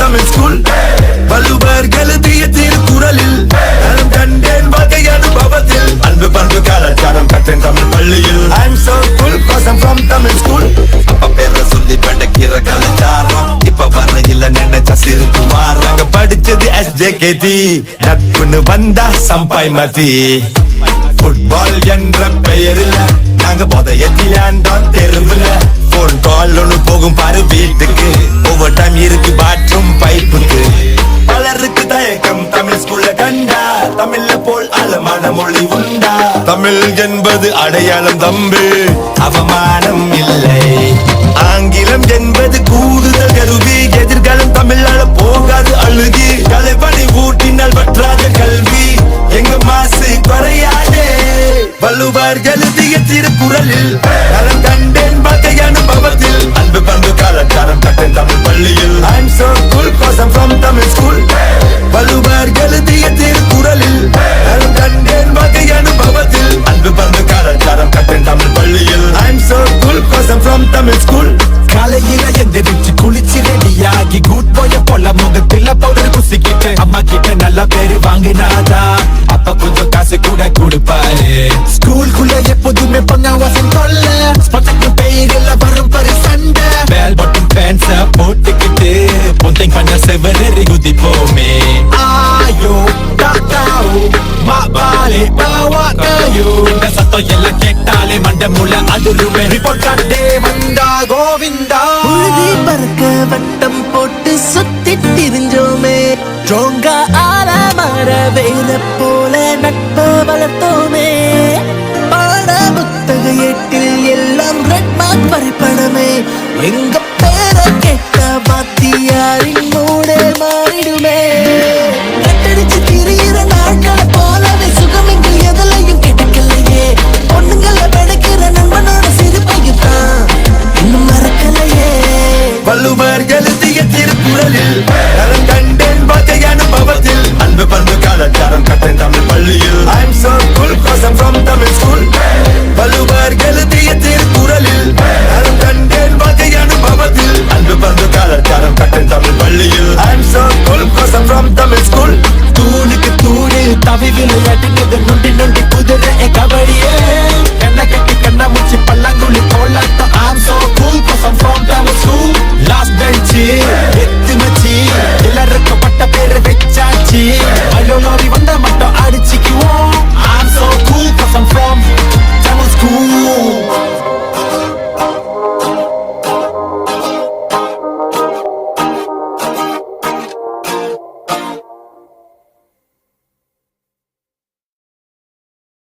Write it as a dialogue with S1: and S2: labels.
S1: Tamil school Valluvar எழுதிய திருக்குறளில் நலம் கண்டேன் வகை அனுபவத்தில் அன்பு பண்பு கலாச்சாரம் கற்றேன் தமிழ் பள்ளியில் I'm so cool cause I'm from Tamil school அப்ப பேர சொல்லி படைக்கிற கலாச்சாரம் இப்ப வர இல்ல நினைச்ச சிறுக்கு மாறாங்க படிச்சது SJKT நட்புன்னு வந்தா சம்பாய் மதி ஃபுட்பால் என்ற பெயரில் நாங்க போதையத்திலாண்டோம் தெருவுல போன் கால் ஒண்ணு போகும் பாரு வீட்டுக்கு ஓவர் டைம் இருக்கு பாத்ரூம் பைப்புக்கு பலருக்கு தயக்கம் தமிழ் ஸ்கூல்ல கண்டா தமிழ்ல போல் ஆழமான மொழி உண்டா தமிழ் என்பது அடையாளம் தம்பு அவமானம் இல்லை ஆங்கிலம் என்பது கூடுதல் கருவி எதிர்காலம் தமிழால போகாது அழுகி கலைப்பணி ஊட்டினால் வற்றாத கல்வி எங்க மாசு குறையாதே வள்ளுவர் எழுதிய திருக்குறளில் நலம் கண்டேன் வகை அனுபவத்தில் அன்பு பண்பு கலாச்சாரம் கற்றேன் தமிழ் பள்ளியில் I'm so cool cause I'm from Tamil school Valluvar எழுதிய திருக்குறளில் நலம் கண்டேன் வகை அனுபவத்தில் அன்பு பண்பு கலாச்சாரம் கற்றேன் தமிழ் பள்ளியில் I'm so cool cause I'm from Tamil school
S2: காலையில எந்திரிச்சு குளிச்சு ரெடியாகி குட் பாய போல முகத்துல பவுடர் குசிக்கிட்டு அம்மா கிட்ட நல்ல பேரு வாங்கினாதா அப்ப கொஞ்சம் காசு கூட கொடுப்பாரு ஸ்கூலுக்குள்ள எப்போதுமே பங்காவாசம் தொல்ல ஸ்பெக்ட் பேர்ல வரும் பரி சண்டை பேல் பட்டன் பேன்ஸ போட்டுக்கிட்டு பொந்தைங் பண்ண செவரறி குதிப்போமே ஆயோ தாத்தாவோ மாபாலே பாவாக்காயோ இந்த சத்தம் எல்லாம் கேட்டாலே மண்ட முள்ள அதிருவே ரிப்போர்ட் காட்டே வந்தா கோவிந்தா
S3: உழுதி பறக்க வட்டம் போட்டு சுத்தி திரிஞ்சோமே ஸ்ட்ராங்கா ஆல மர வேல போல நட்ப வளர்த்தோமே பாட புத்தக ஏட்டில் எல்லாம் ரெட் மார்க் வரைபடமே எங்க